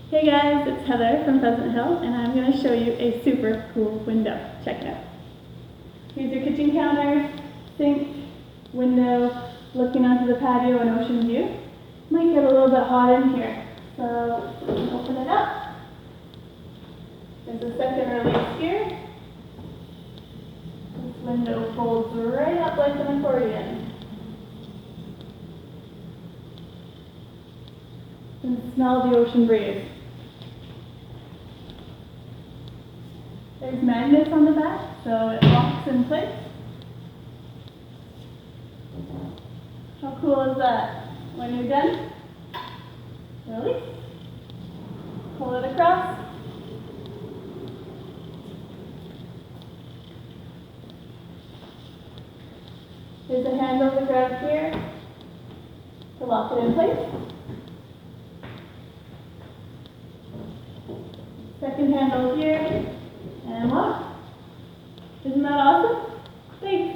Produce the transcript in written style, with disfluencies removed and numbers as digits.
Hey guys, it's Heather from Pheasant Hill, and I'm going to show you a super cool window. Check it out. Here's your kitchen counter, sink, window, looking onto the patio and ocean view. Might get a little bit hot in here, so we can open it up. There's a second release here. This window folds right up like an accordion. And smell the ocean breeze. There's magnets on the back, so it locks in place. How cool is that? When you're done, release, pull it across. There's a handle to grab here to lock it in place. Second handle here, and lock. Isn't that awesome? Thanks.